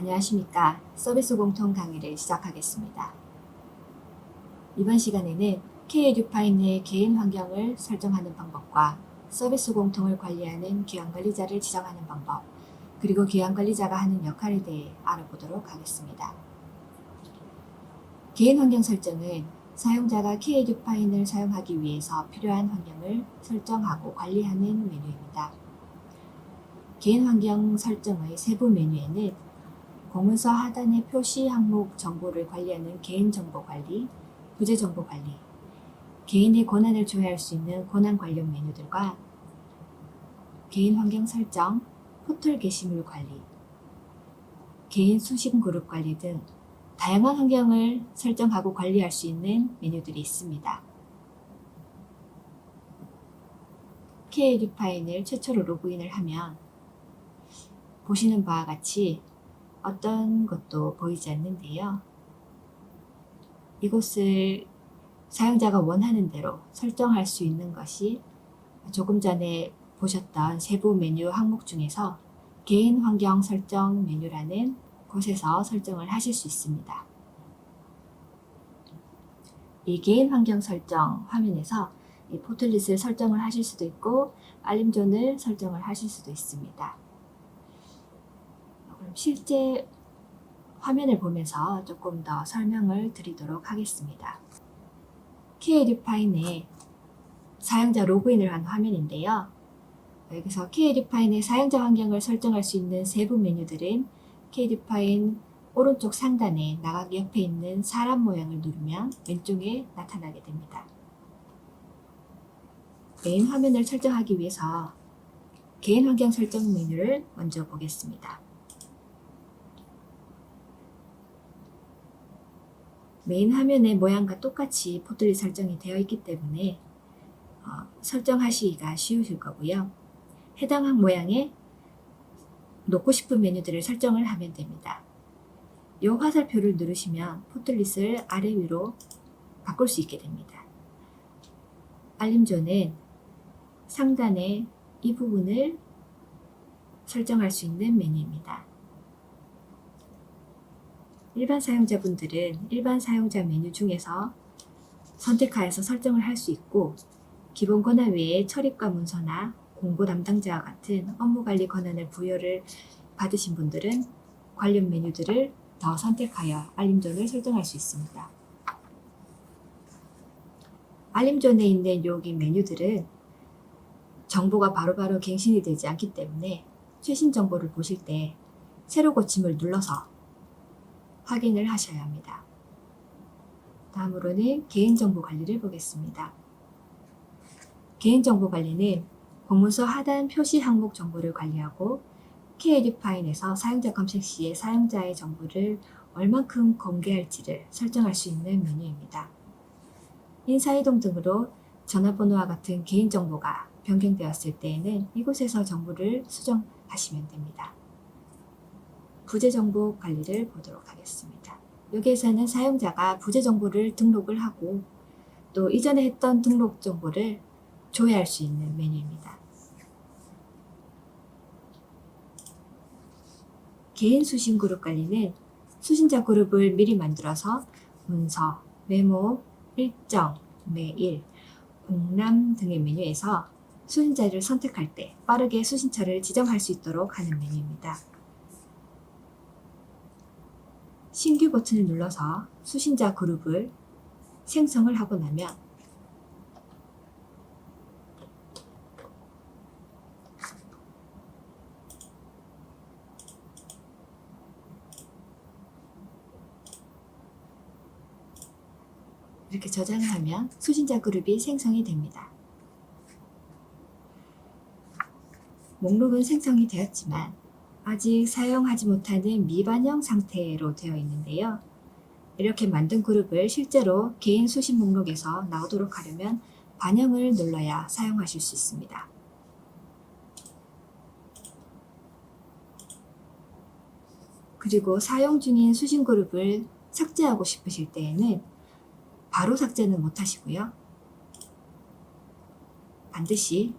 안녕하십니까. 서비스 공통 강의를 시작하겠습니다. 이번 시간에는 K-에듀파인의 개인 환경을 설정하는 방법과 서비스 공통을 관리하는 기관관리자를 지정하는 방법, 그리고 기관관리자가 하는 역할에 대해 알아보도록 하겠습니다. 개인 환경 설정은 사용자가 K-에듀파인을 사용하기 위해서 필요한 환경을 설정하고 관리하는 메뉴입니다. 개인 환경 설정의 세부 메뉴에는 공문서 하단의 표시 항목 정보를 관리하는 개인정보관리, 부재정보관리, 개인의 권한을 조회할 수 있는 권한 관련 메뉴들과 개인 환경 설정, 포털 게시물 관리, 개인 수신 그룹 관리 등 다양한 환경을 설정하고 관리할 수 있는 메뉴들이 있습니다. K-에듀파인을 최초로 로그인을 하면 보시는 바와 같이 어떤 것도 보이지 않는데요. 이곳을 사용자가 원하는 대로 설정할 수 있는 것이 조금 전에 보셨던 세부 메뉴 항목 중에서 개인 환경 설정 메뉴라는 곳에서 설정을 하실 수 있습니다. 이 개인 환경 설정 화면에서 이 포털릿을 설정을 하실 수도 있고 알림존을 설정을 하실 수도 있습니다. 그럼 실제 화면을 보면서 조금 더 설명을 드리도록 하겠습니다. K-에듀파인의 사용자 로그인을 한 화면인데요. 여기서 K-에듀파인의 사용자 환경을 설정할 수 있는 세부 메뉴들은 K-에듀파인 오른쪽 상단에 나가기 옆에 있는 사람 모양을 누르면 왼쪽에 나타나게 됩니다. 메인 화면을 설정하기 위해서 개인 환경 설정 메뉴를 먼저 보겠습니다. 메인 화면의 모양과 똑같이 포털릿 설정이 되어 있기 때문에 설정하시기가 쉬우실 거고요. 해당 모양에 놓고 싶은 메뉴들을 설정을 하면 됩니다. 이 화살표를 누르시면 포털릿을 아래 위로 바꿀 수 있게 됩니다. 알림존은 상단의 이 부분을 설정할 수 있는 메뉴입니다. 일반 사용자분들은 일반 사용자 메뉴 중에서 선택하여서 설정을 할 수 있고 기본 권한 외에 처리과 문서나 공고 담당자와 같은 업무관리 권한을 부여를 받으신 분들은 관련 메뉴들을 더 선택하여 알림존을 설정할 수 있습니다. 알림존에 있는 여기 메뉴들은 정보가 바로바로 갱신이 되지 않기 때문에 최신 정보를 보실 때 새로 고침을 눌러서 확인을 하셔야 합니다. 다음으로는 개인정보 관리를 보겠습니다. 개인정보 관리는 공문서 하단 표시 항목 정보를 관리하고 K-에듀파인에서 사용자 검색 시에 사용자의 정보를 얼만큼 공개할지를 설정할 수 있는 메뉴입니다. 인사이동 등으로 전화번호와 같은 개인정보가 변경되었을 때에는 이곳에서 정보를 수정하시면 됩니다. 부재정보 관리를 보도록 하겠습니다. 여기에서는 사용자가 부재정보를 등록을 하고 또 이전에 했던 등록 정보를 조회할 수 있는 메뉴입니다. 개인 수신 그룹 관리는 수신자 그룹을 미리 만들어서 문서, 메모, 일정, 메일, 공람 등의 메뉴에서 수신자를 선택할 때 빠르게 수신처를 지정할 수 있도록 하는 메뉴입니다. 신규 버튼을 눌러서 수신자 그룹을 생성을 하고 나면 이렇게 저장을 하면 수신자 그룹이 생성이 됩니다. 목록은 생성이 되었지만 아직 사용하지 못하는 미반영 상태로 되어 있는데요. 이렇게 만든 그룹을 실제로 개인 수신 목록에서 나오도록 하려면 반영을 눌러야 사용하실 수 있습니다. 그리고 사용 중인 수신 그룹을 삭제하고 싶으실 때에는 바로 삭제는 못하시고요. 반드시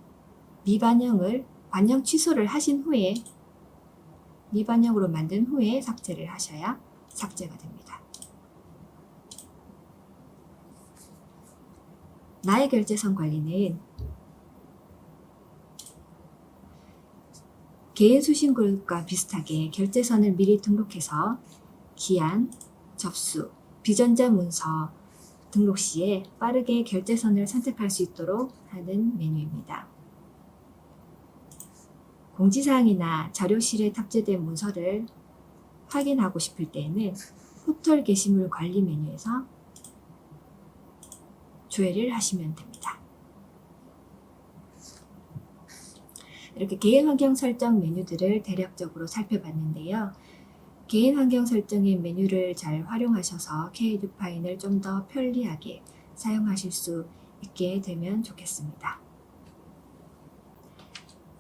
미반영을 반영 취소를 하신 후에 미반영으로 만든 후에 삭제를 하셔야 삭제가 됩니다. 나의 결제선 관리는 개인 수신글과 비슷하게 결제선을 미리 등록해서 기한, 접수, 비전자 문서 등록 시에 빠르게 결제선을 선택할 수 있도록 하는 메뉴입니다. 공지사항이나 자료실에 탑재된 문서를 확인하고 싶을 때에는 포털 게시물 관리 메뉴에서 조회를 하시면 됩니다. 이렇게 개인 환경 설정 메뉴들을 대략적으로 살펴봤는데요. 개인 환경 설정의 메뉴를 잘 활용하셔서 K-디파인을 좀 더 편리하게 사용하실 수 있게 되면 좋겠습니다.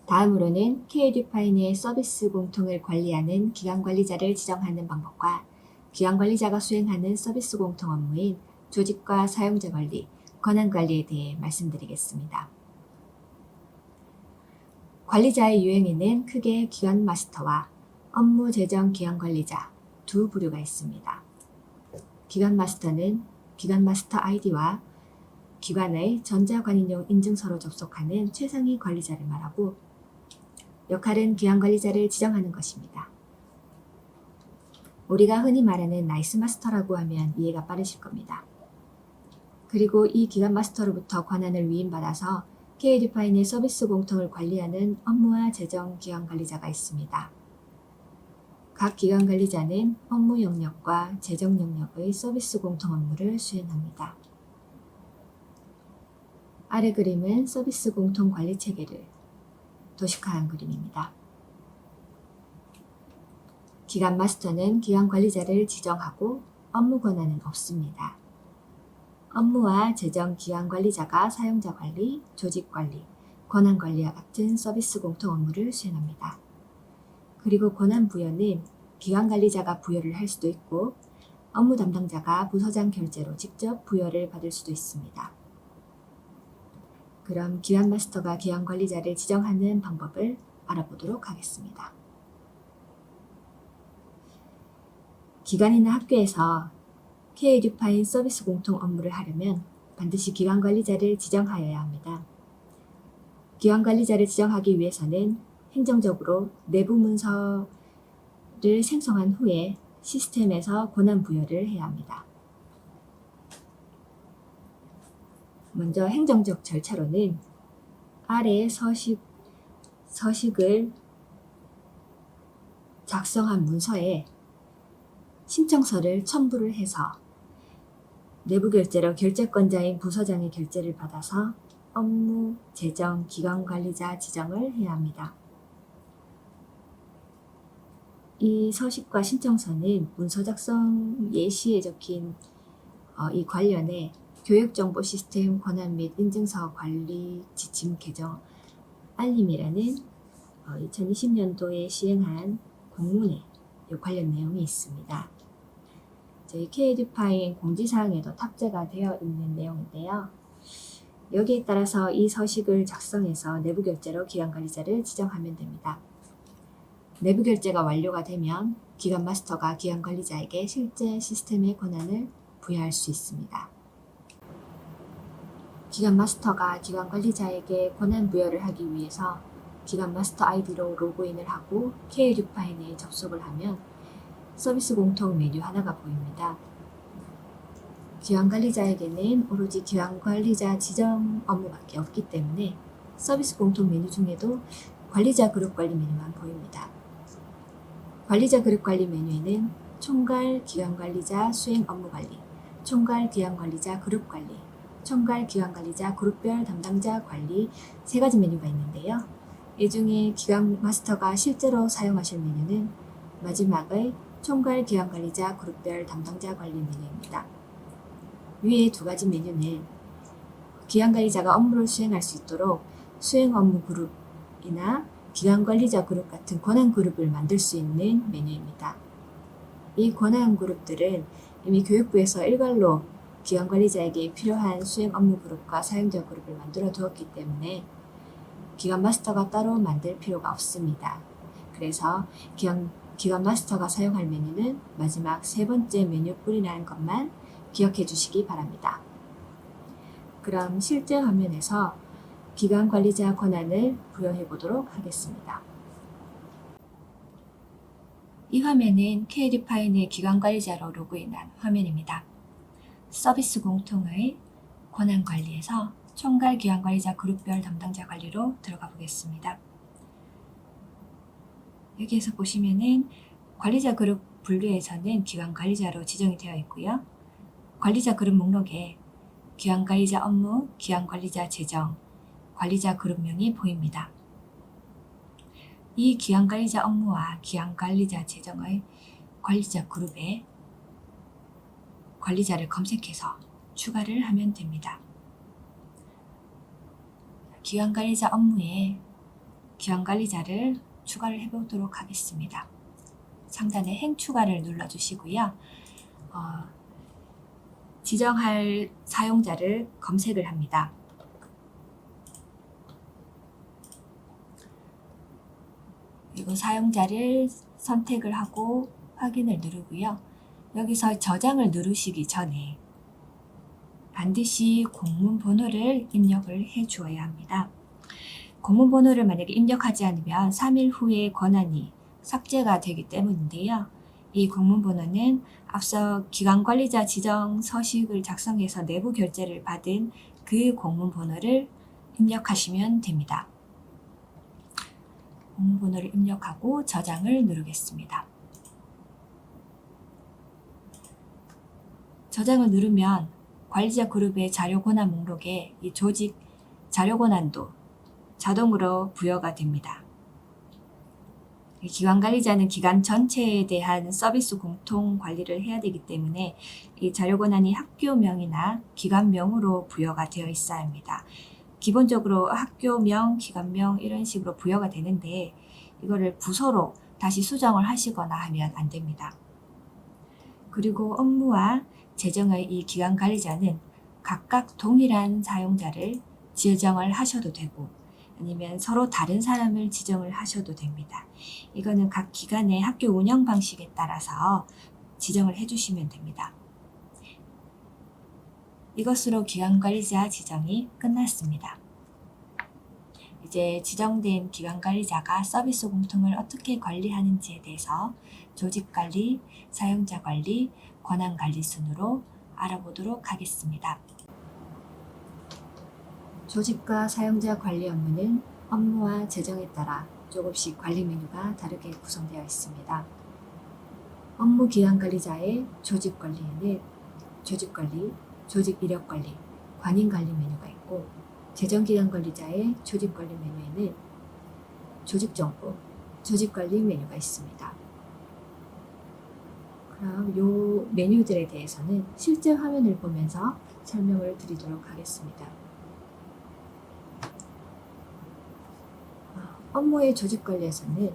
다음으로는 K-디파인의 서비스 공통을 관리하는 기관관리자를 지정하는 방법과 기관관리자가 수행하는 서비스 공통 업무인 조직과 사용자 관리, 권한관리에 대해 말씀드리겠습니다. 관리자의 유형에는 크게 기관 마스터와 업무 제정 기관 관리자 두 부류가 있습니다. 기관 마스터는 기관 마스터 아이디와 기관의 전자관인용 인증서로 접속하는 최상위 관리자를 말하고 역할은 기관 관리자를 지정하는 것입니다. 우리가 흔히 말하는 나이스 마스터라고 하면 이해가 빠르실 겁니다. 그리고 이 기관 마스터로부터 권한을 위임받아서 K-디파인의 서비스 공통을 관리하는 업무와 재정 기관 관리자가 있습니다. 각 기관 관리자는 업무 영역과 재정 영역의 서비스 공통 업무를 수행합니다. 아래 그림은 서비스 공통 관리 체계를 도식화한 그림입니다. 기관 마스터는 기관 관리자를 지정하고 업무 권한은 없습니다. 업무와 재정 기관 관리자가 사용자 관리, 조직 관리, 권한 관리와 같은 서비스 공통 업무를 수행합니다. 그리고 권한 부여는 기관 관리자가 부여를 할 수도 있고 업무 담당자가 부서장 결재로 직접 부여를 받을 수도 있습니다. 그럼 기관 마스터가 기관 관리자를 지정하는 방법을 알아보도록 하겠습니다. 기관이나 학교에서 K-디파인 서비스 공통 업무를 하려면 반드시 기관 관리자를 지정하여야 합니다. 기관 관리자를 지정하기 위해서는 행정적으로 내부 문서를 생성한 후에 시스템에서 권한 부여를 해야 합니다. 먼저 행정적 절차로는 아래 서식을 작성한 문서에 신청서를 첨부를 해서 내부 결제로 결제권자인 부서장의 결재를 받아서 업무, 재정, 기관 관리자 지정을 해야 합니다. 이 서식과 신청서는 문서 작성 예시에 적힌 이 관련해 교육정보 시스템 권한 및 인증서 관리 지침 개정 알림이라는 2020년도에 시행한 공문에 관련 내용이 있습니다. 저희 K-디파인 공지사항에도 탑재가 되어 있는 내용인데요. 여기에 따라서 이 서식을 작성해서 내부 결제로 기관 관리자를 지정하면 됩니다. 내부 결제가 완료가 되면 기관 마스터가 기관 관리자에게 실제 시스템의 권한을 부여할 수 있습니다. 기관 마스터가 기관 관리자에게 권한 부여를 하기 위해서 기관 마스터 아이디로 로그인을 하고 K-디파인에 접속을 하면 서비스 공통 메뉴 하나가 보입니다. 기관 관리자에게는 오로지 기관 관리자 지정 업무밖에 없기 때문에 서비스 공통 메뉴 중에도 관리자 그룹 관리 메뉴만 보입니다. 관리자 그룹 관리 메뉴에는 총괄 기관 관리자 수행 업무 관리, 총괄 기관 관리자 그룹 관리, 총괄 기관 관리자 그룹별 담당자 관리 세 가지 메뉴가 있는데요. 이 중에 기관 마스터가 실제로 사용하실 메뉴는 마지막의 총괄 기관 관리자 그룹별 담당자 관리 메뉴입니다. 위의 두 가지 메뉴는 기관 관리자가 업무를 수행할 수 있도록 수행 업무 그룹이나 기관 관리자 그룹 같은 권한 그룹을 만들 수 있는 메뉴입니다. 이 권한 그룹들은 이미 교육부에서 일괄로 기관 관리자에게 필요한 수행 업무 그룹과 사용자 그룹을 만들어 두었기 때문에 기관 마스터가 따로 만들 필요가 없습니다. 그래서 기관 기관 마스터가 사용할 메뉴는 마지막 세 번째 메뉴 뿌리라는 것만 기억해 주시기 바랍니다. 그럼 실제 화면에서 기관 관리자 권한을 부여해 보도록 하겠습니다. 이 화면은 KD파인의 기관 관리자로 로그인한 화면입니다. 서비스 공통의 권한 관리에서 총괄 기관 관리자 그룹별 담당자 관리로 들어가 보겠습니다. 여기에서 보시면은 관리자 그룹 분류에서는 기관 관리자로 지정이 되어 있고요. 관리자 그룹 목록에 기관 관리자 업무, 기관 관리자 재정, 관리자 그룹명이 보입니다. 이 기관 관리자 업무와 기관 관리자 재정의 관리자 그룹에 관리자를 검색해서 추가를 하면 됩니다. 기관 관리자 업무에 기관 관리자를 추가를 해보도록 하겠습니다. 상단에 행 추가를 눌러주시고요. 지정할 사용자를 검색을 합니다. 그리고 사용자를 선택을 하고 확인을 누르고요. 여기서 저장을 누르시기 전에 반드시 공문 번호를 입력을 해 주어야 합니다. 공문 번호를 만약에 입력하지 않으면 3일 후에 권한이 삭제가 되기 때문인데요. 이 공문 번호는 앞서 기관 관리자 지정 서식을 작성해서 내부 결제를 받은 그 공문 번호를 입력하시면 됩니다. 공문 번호를 입력하고 저장을 누르겠습니다. 저장을 누르면 관리자 그룹의 자료 권한 목록에 이 조직 자료 권한도 자동으로 부여가 됩니다. 기관 관리자는 기관 전체에 대한 서비스 공통 관리를 해야 되기 때문에 이 자료 권한이 학교명이나 기관명으로 부여가 되어 있어야 합니다. 기본적으로 학교명, 기관명 이런 식으로 부여가 되는데 이거를 부서로 다시 수정을 하시거나 하면 안 됩니다. 그리고 업무와 재정의 이 기관 관리자는 각각 동일한 사용자를 지정을 하셔도 되고 아니면 서로 다른 사람을 지정을 하셔도 됩니다. 이거는 각 기관의 학교 운영 방식에 따라서 지정을 해주시면 됩니다. 이것으로 기관 관리자 지정이 끝났습니다. 이제 지정된 기관 관리자가 서비스 공통을 어떻게 관리하는지에 대해서 조직 관리, 사용자 관리, 권한 관리 순으로 알아보도록 하겠습니다. 조직과 사용자 관리 업무는 업무와 재정에 따라 조금씩 관리 메뉴가 다르게 구성되어 있습니다. 업무 기관 관리자의 조직 관리에는 조직 관리, 조직 이력 관리, 관인 관리 메뉴가 있고 재정 기관 관리자의 조직 관리 메뉴에는 조직 정보, 조직 관리 메뉴가 있습니다. 그럼 이 메뉴들에 대해서는 실제 화면을 보면서 설명을 드리도록 하겠습니다. 업무의 조직 관리에서는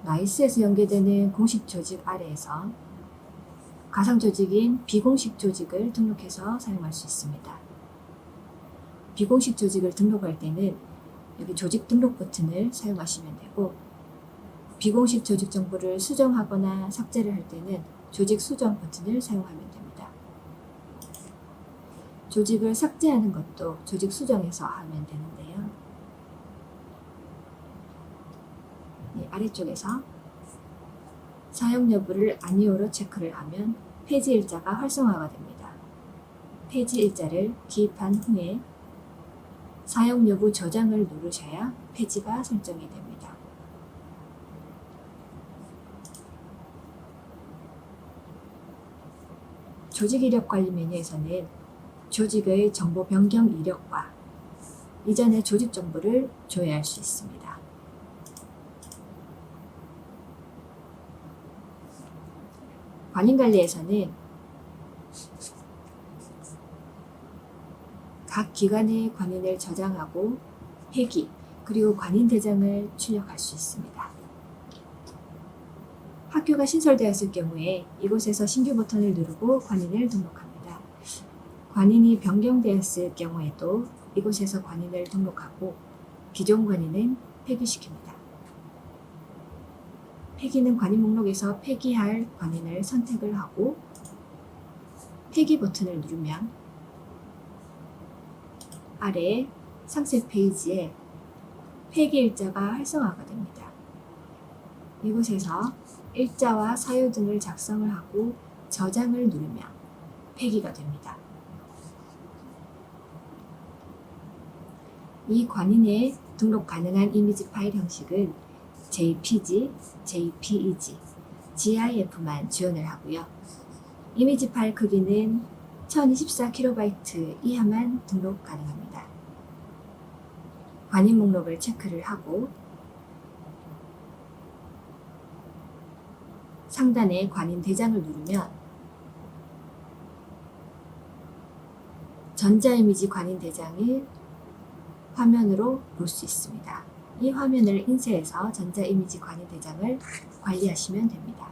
나이스에서 연계되는 공식 조직 아래에서 가상 조직인 비공식 조직을 등록해서 사용할 수 있습니다. 비공식 조직을 등록할 때는 여기 조직 등록 버튼을 사용하시면 되고 비공식 조직 정보를 수정하거나 삭제를 할 때는 조직 수정 버튼을 사용하면 됩니다. 조직을 삭제하는 것도 조직 수정에서 하면 되는데요. 아래쪽에서 사용 여부를 아니오로 체크를 하면 폐지 일자가 활성화가 됩니다. 폐지 일자를 기입한 후에 사용 여부 저장을 누르셔야 폐지가 설정이 됩니다. 조직 이력 관리 메뉴에서는 조직의 정보 변경 이력과 이전의 조직 정보를 조회할 수 있습니다. 관인관리에서는 각 기관의 관인을 저장하고 회기 그리고 관인 대장을 출력할 수 있습니다. 학교가 신설되었을 경우에 이곳에서 신규 버튼을 누르고 관인을 등록합니다. 관인이 변경되었을 경우에도 이곳에서 관인을 등록하고 기존 관인은 폐기시킵니다. 폐기는 관인 목록에서 폐기할 관인을 선택을 하고 폐기 버튼을 누르면 아래 상세 페이지에 폐기 일자가 활성화가 됩니다. 이곳에서 일자와 사유 등을 작성을 하고 저장을 누르면 폐기가 됩니다. 이 관인에 등록 가능한 이미지 파일 형식은 JPG, JPEG, GIF만 지원을 하고요. 이미지 파일 크기는 1024KB 이하만 등록 가능합니다. 관인 목록을 체크를 하고 상단에 관인 대장을 누르면 전자이미지 관인 대장을 화면으로 볼 수 있습니다. 이 화면을 인쇄해서 전자이미지 관인 대장을 관리하시면 됩니다.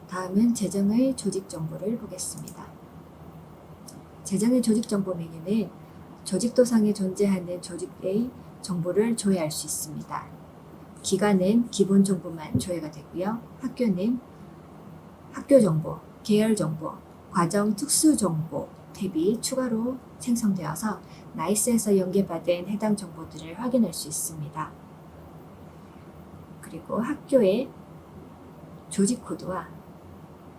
다음은 재정의 조직 정보를 보겠습니다. 재정의 조직 정보 메뉴는 조직도상에 존재하는 조직의 정보를 조회할 수 있습니다. 기관은 기본 정보만 조회가 되고요. 학교는 학교 정보, 계열 정보, 과정 특수 정보 탭이 추가로 생성되어서 나이스에서 연계받은 해당 정보들을 확인할 수 있습니다. 그리고 학교의 조직 코드와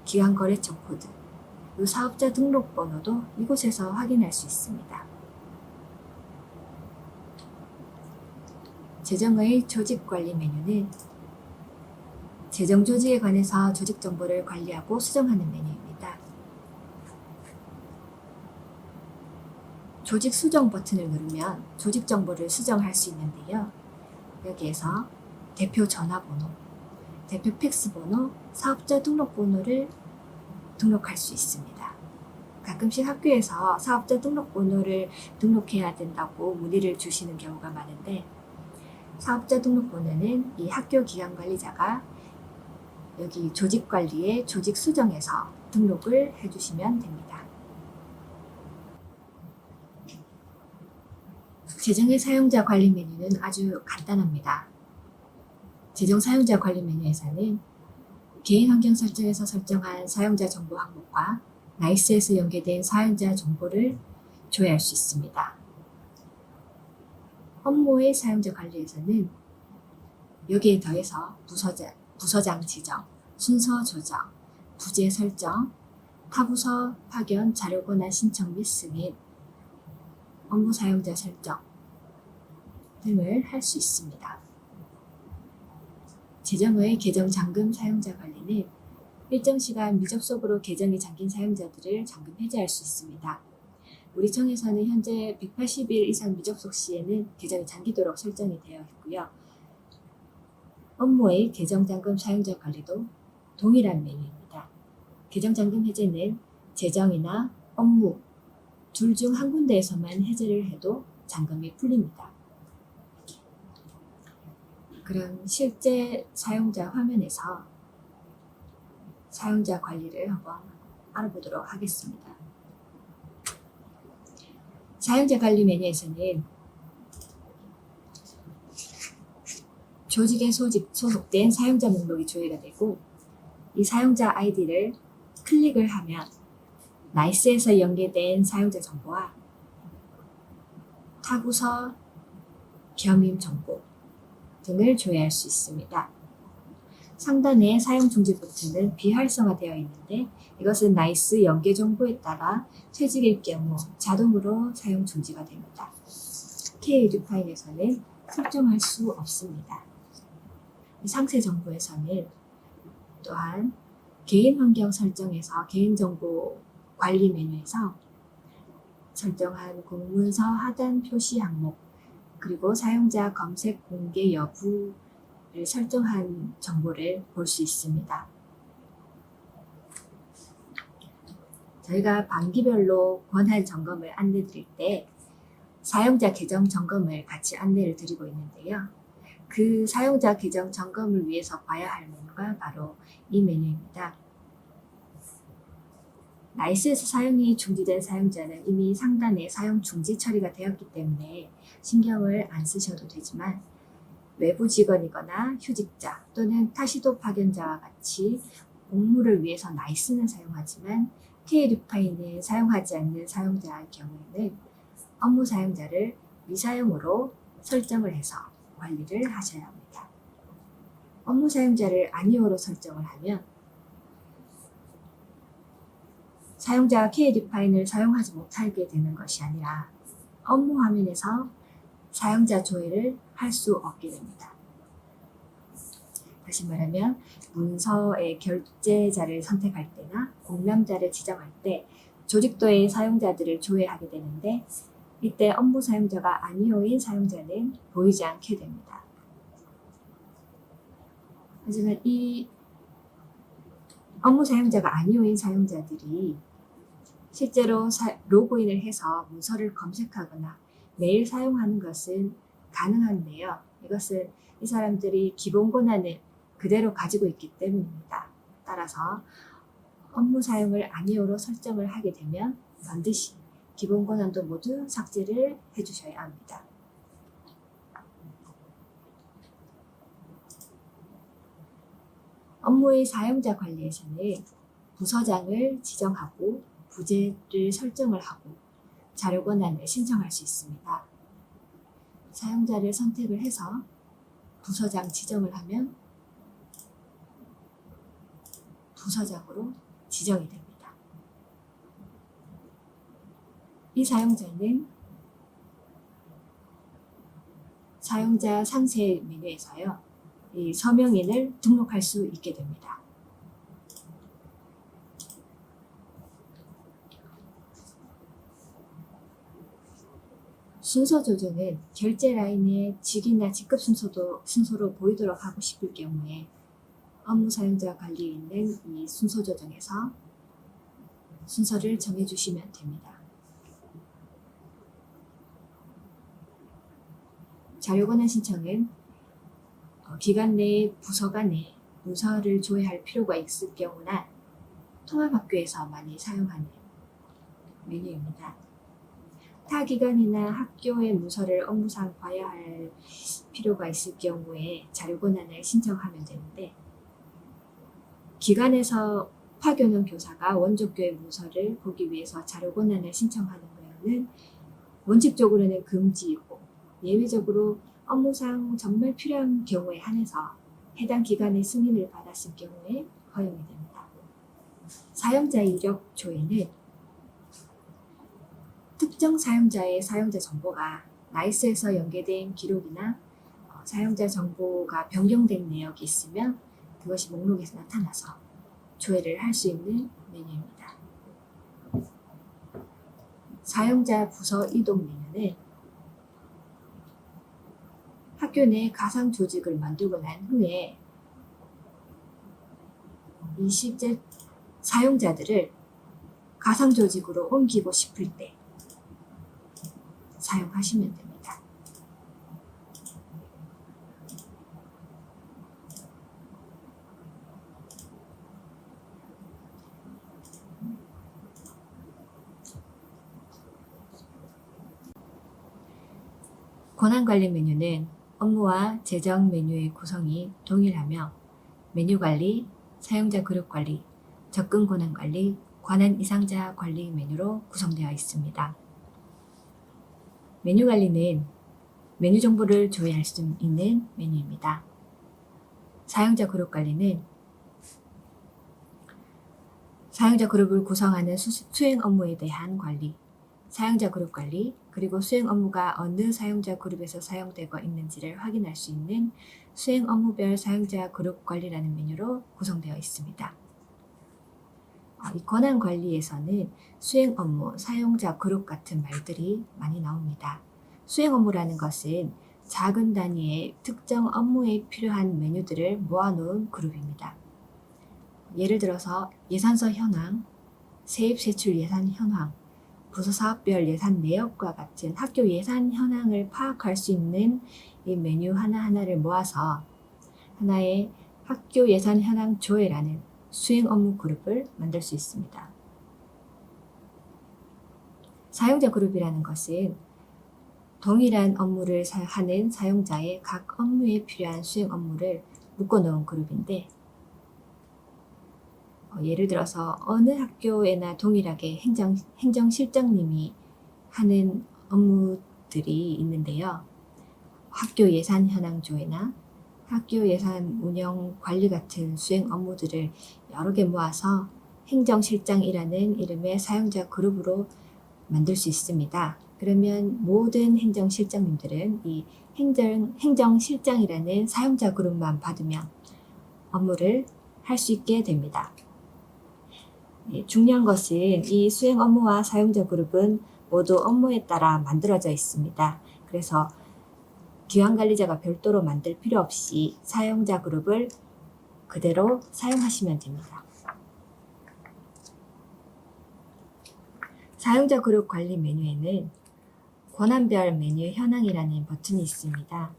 기관 거래처 코드, 이 사업자 등록 번호도 이곳에서 확인할 수 있습니다. 재정의 조직 관리 메뉴는 재정 조직에 관해서 조직 정보를 관리하고 수정하는 메뉴입니다. 조직 수정 버튼을 누르면 조직 정보를 수정할 수 있는데요. 여기에서 대표 전화번호, 대표 팩스 번호, 사업자 등록 번호를 등록할 수 있습니다. 가끔씩 학교에서 사업자 등록 번호를 등록해야 된다고 문의를 주시는 경우가 많은데 사업자 등록 번호는 이 학교 기관 관리자가 여기 조직 관리에 조직 수정에서 등록을 해주시면 됩니다. 재정의 사용자 관리 메뉴는 아주 간단합니다. 재정 사용자 관리 메뉴에서는 개인 환경 설정에서 설정한 사용자 정보 항목과 나이스에서 연계된 사용자 정보를 조회할 수 있습니다. 업무의 사용자 관리에서는 여기에 더해서 부서장 지정, 순서 조정, 부재 설정, 타부서 파견 자료 권한 신청 및 승인, 업무 사용자 설정 등을 할 수 있습니다. 재정의 계정 잠금 사용자 관리는 일정 시간 미접속으로 계정이 잠긴 사용자들을 잠금 해제할 수 있습니다. 우리 청에서는 현재 180일 이상 미접속 시에는 계정이 잠기도록 설정이 되어 있고요. 업무의 계정 잠금 사용자 관리도 동일한 메뉴입니다. 계정 잠금 해제는 재정이나 업무 둘 중 한 군데에서만 해제를 해도 잠금이 풀립니다. 그럼 실제 사용자 화면에서 사용자 관리를 한번 알아보도록 하겠습니다. 사용자 관리 메뉴에서는 조직에 소속된 사용자 목록이 조회가 되고 이 사용자 아이디를 클릭을 하면 나이스에서 연계된 사용자 정보와 타부서 겸임 정보 등을 조회할 수 있습니다. 상단에 사용 중지 버튼은 비활성화되어 있는데 이것은 나이스 연계 정보에 따라 퇴직일 경우 자동으로 사용 중지가 됩니다. KAD 파일에서는 설정할 수 없습니다. 상세 정보에서는 또한 개인 환경 설정에서 개인정보 관리 메뉴에서 설정한 공문서 하단 표시 항목 그리고 사용자 검색 공개 여부를 설정한 정보를 볼 수 있습니다. 저희가 반기별로 권한 점검을 안내 드릴 때 사용자 계정 점검을 같이 안내를 드리고 있는데요. 그 사용자 계정 점검을 위해서 봐야 할 메뉴가 바로 이 메뉴입니다. 나이스에서 사용이 중지된 사용자는 이미 상단에 사용 중지 처리가 되었기 때문에 신경을 안 쓰셔도 되지만 외부 직원이거나 휴직자 또는 타시도 파견자와 같이 공무를 위해서 나이스는 사용하지만 K-리파인을 사용하지 않는 사용자의 경우에는 업무 사용자를 미사용으로 설정을 해서 관리를 하셔야 합니다. 업무 사용자를 아니오로 설정을 하면 사용자가 K-리파인을 사용하지 못하게 되는 것이 아니라 업무 화면에서 사용자 조회를 할 수 없게 됩니다. 다시 말하면 문서의 결제자를 선택할 때나 공명자를 지정할 때 조직도의 사용자들을 조회하게 되는데 이때 업무 사용자가 아니오인 사용자는 보이지 않게 됩니다. 하지만 이 업무 사용자가 아니오인 사용자들이 실제로 로그인을 해서 문서를 검색하거나 매일 사용하는 것은 가능한데요. 이것은 이 사람들이 기본 권한을 그대로 가지고 있기 때문입니다. 따라서 업무 사용을 아니오로 설정을 하게 되면 반드시 기본 권한도 모두 삭제를 해주셔야 합니다. 업무의 사용자 관리에서는 부서장을 지정하고 부재를 설정을 하고 자료 권한을 신청할 수 있습니다. 사용자를 선택을 해서 부서장 지정을 하면 부서장으로 지정이 됩니다. 이 사용자는 사용자 상세 메뉴에서요, 이 서명인을 등록할 수 있게 됩니다. 순서 조정은 결제 라인의 직이나 직급 순서로 보이도록 하고 싶을 경우에 업무 사용자 관리에 있는 이 순서 조정에서 순서를 정해주시면 됩니다. 자료 권한 신청은 기간 내에 부서 간에 문서를 조회할 필요가 있을 경우나 통합학교에서 많이 사용하는 메뉴입니다. 타 기관이나 학교의 문서를 업무상 봐야 할 필요가 있을 경우에 자료 권한을 신청하면 되는데, 기관에서 파견 온 교사가 원조교의 문서를 보기 위해서 자료 권한을 신청하는 것은 원칙적으로는 금지이고 예외적으로 업무상 정말 필요한 경우에 한해서 해당 기관의 승인을 받았을 경우에 허용이 됩니다. 사용자 이력 조회는 특정 사용자의 사용자 정보가 나이스에서 연계된 기록이나 사용자 정보가 변경된 내역이 있으면 그것이 목록에서 나타나서 조회를 할 수 있는 메뉴입니다. 사용자 부서 이동 메뉴는 학교 내 가상 조직을 만들고 난 후에 이 실제 사용자들을 가상 조직으로 옮기고 싶을 때 사용하시면 됩니다. 권한관리 메뉴는 업무와 재정 메뉴의 구성이 동일하며 메뉴 관리, 사용자 그룹 관리, 접근 권한 관리, 권한 이상자 관리 메뉴로 구성되어 있습니다. 메뉴 관리는 메뉴 정보를 조회할 수 있는 메뉴입니다. 사용자 그룹 관리는 사용자 그룹을 구성하는 수행 업무에 대한 관리, 사용자 그룹 관리, 그리고 수행 업무가 어느 사용자 그룹에서 사용되고 있는지를 확인할 수 있는 수행 업무별 사용자 그룹 관리라는 메뉴로 구성되어 있습니다. 이 권한 관리에서는 수행 업무, 사용자 그룹 같은 말들이 많이 나옵니다. 수행 업무라는 것은 작은 단위의 특정 업무에 필요한 메뉴들을 모아놓은 그룹입니다. 예를 들어서 예산서 현황, 세입 세출 예산 현황, 부서 사업별 예산 내역과 같은 학교 예산 현황을 파악할 수 있는 이 메뉴 하나하나를 모아서 하나의 학교 예산 현황 조회라는 수행 업무 그룹을 만들 수 있습니다. 사용자 그룹이라는 것은 동일한 업무를 하는 사용자의 각 업무에 필요한 수행 업무를 묶어놓은 그룹인데, 예를 들어서 어느 학교에나 동일하게 행정실장님이 하는 업무들이 있는데요. 학교 예산 현황 조회나 학교 예산 운영 관리 같은 수행 업무들을 여러 개 모아서 행정실장이라는 이름의 사용자 그룹으로 만들 수 있습니다. 그러면 모든 행정실장님들은 이 행정실장이라는 사용자 그룹만 받으면 업무를 할 수 있게 됩니다. 중요한 것은 이 수행 업무와 사용자 그룹은 모두 업무에 따라 만들어져 있습니다. 그래서 기관관리자가 별도로 만들 필요 없이 사용자 그룹을 그대로 사용하시면 됩니다. 사용자 그룹 관리 메뉴에는 권한별 메뉴 현황이라는 버튼이 있습니다.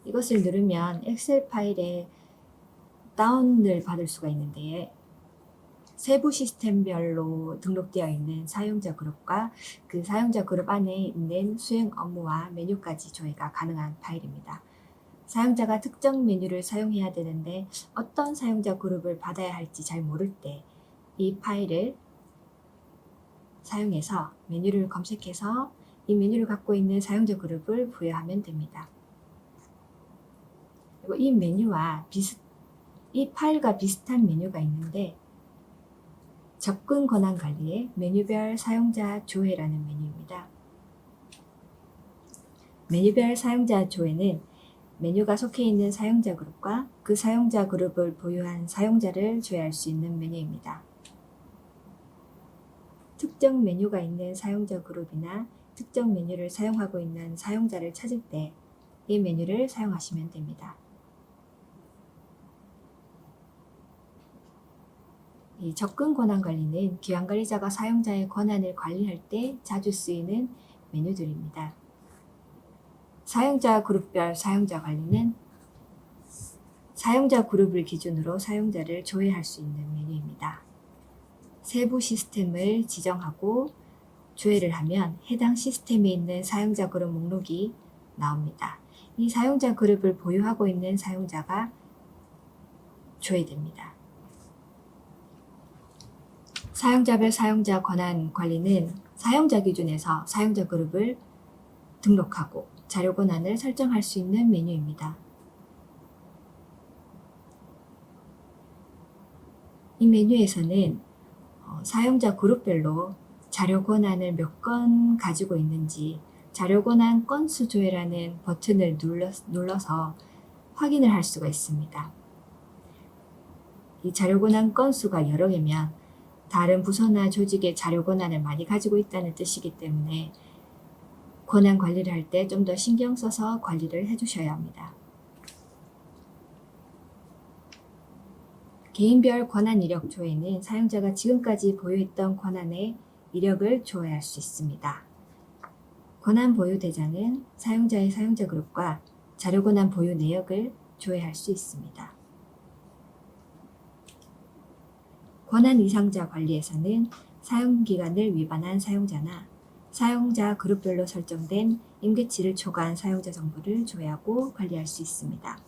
이것을 누르면 엑셀 파일에 다운을 받을 수가 있는데, 세부 시스템별로 등록되어 있는 사용자 그룹과 그 사용자 그룹 안에 있는 수행 업무와 메뉴까지 조회가 가능한 파일입니다. 사용자가 특정 메뉴를 사용해야 되는데 어떤 사용자 그룹을 받아야 할지 잘 모를 때 이 파일을 사용해서 메뉴를 검색해서 이 메뉴를 갖고 있는 사용자 그룹을 부여하면 됩니다. 그리고 이 파일과 비슷한 메뉴가 있는데, 접근 권한 관리의 메뉴별 사용자 조회라는 메뉴입니다. 메뉴별 사용자 조회는 메뉴가 속해 있는 사용자 그룹과 그 사용자 그룹을 보유한 사용자를 조회할 수 있는 메뉴입니다. 특정 메뉴가 있는 사용자 그룹이나 특정 메뉴를 사용하고 있는 사용자를 찾을 때 이 메뉴를 사용하시면 됩니다. 이 접근 권한 관리는 기관관리자가 사용자의 권한을 관리할 때 자주 쓰이는 메뉴들입니다. 사용자 그룹별 사용자 관리는 사용자 그룹을 기준으로 사용자를 조회할 수 있는 메뉴입니다. 세부 시스템을 지정하고 조회를 하면 해당 시스템에 있는 사용자 그룹 목록이 나옵니다. 이 사용자 그룹을 보유하고 있는 사용자가 조회됩니다. 사용자별 사용자 권한 관리는 사용자 기준에서 사용자 그룹을 등록하고 자료 권한을 설정할 수 있는 메뉴입니다. 이 메뉴에서는 사용자 그룹별로 자료 권한을 몇 건 가지고 있는지 자료 권한 건수 조회라는 버튼을 눌러서 확인을 할 수가 있습니다. 이 자료 권한 건수가 여러 개면 다른 부서나 조직의 자료 권한을 많이 가지고 있다는 뜻이기 때문에 권한 관리를 할 때 좀 더 신경 써서 관리를 해주셔야 합니다. 개인별 권한 이력 조회는 사용자가 지금까지 보유했던 권한의 이력을 조회할 수 있습니다. 권한 보유 대장은 사용자의 사용자 그룹과 자료 권한 보유 내역을 조회할 수 있습니다. 권한 이상자 관리에서는 사용기간을 위반한 사용자나 사용자 그룹별로 설정된 임계치를 초과한 사용자 정보를 조회하고 관리할 수 있습니다.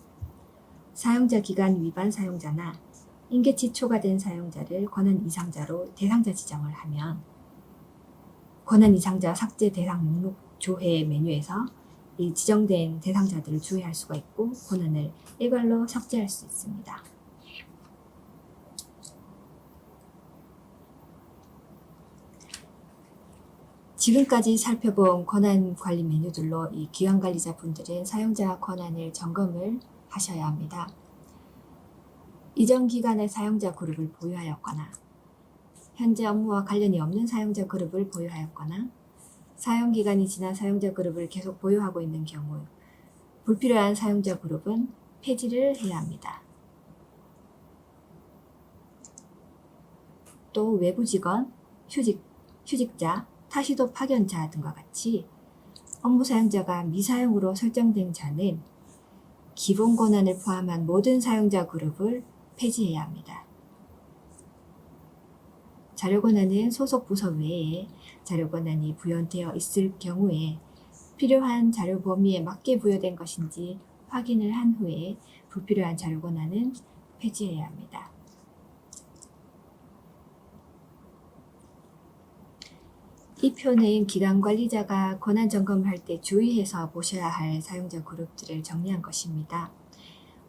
사용자 기간 위반 사용자나 임계치 초과된 사용자를 권한 이상자로 대상자 지정을 하면 권한 이상자 삭제 대상 목록 조회 메뉴에서 이 지정된 대상자들을 조회할 수가 있고 권한을 일괄로 삭제할 수 있습니다. 지금까지 살펴본 권한 관리 메뉴들로 이 기관관리자 분들은 사용자 권한을 점검을 하셔야 합니다. 이전 기간의 사용자 그룹을 보유하였거나 현재 업무와 관련이 없는 사용자 그룹을 보유하였거나 사용기간이 지난 사용자 그룹을 계속 보유하고 있는 경우 불필요한 사용자 그룹은 폐지를 해야 합니다. 또 외부 직원, 휴직자, 타시도 파견자 등과 같이 업무 사용자가 미사용으로 설정된 자는 기본 권한을 포함한 모든 사용자 그룹을 폐지해야 합니다. 자료 권한은 소속 부서 외에 자료 권한이 부여되어 있을 경우에 필요한 자료 범위에 맞게 부여된 것인지 확인을 한 후에 불필요한 자료 권한은 폐지해야 합니다. 이 표는 기관 관리자가 권한 점검을 할 때 주의해서 보셔야 할 사용자 그룹들을 정리한 것입니다.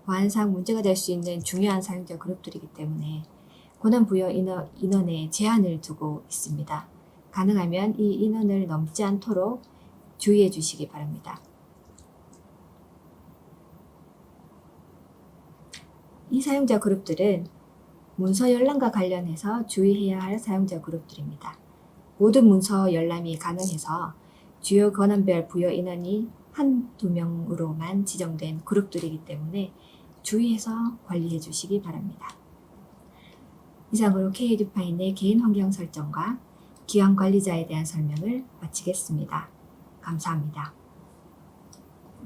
보안상 문제가 될 수 있는 중요한 사용자 그룹들이기 때문에 권한 부여 인원에 제한을 두고 있습니다. 가능하면 이 인원을 넘지 않도록 주의해 주시기 바랍니다. 이 사용자 그룹들은 문서 열람과 관련해서 주의해야 할 사용자 그룹들입니다. 모든 문서 열람이 가능해서 주요 권한별 부여 인원이 한두 명으로만 지정된 그룹들이기 때문에 주의해서 관리해 주시기 바랍니다. 이상으로 K-에듀파인의 개인 환경 설정과 기관 관리자에 대한 설명을 마치겠습니다. 감사합니다.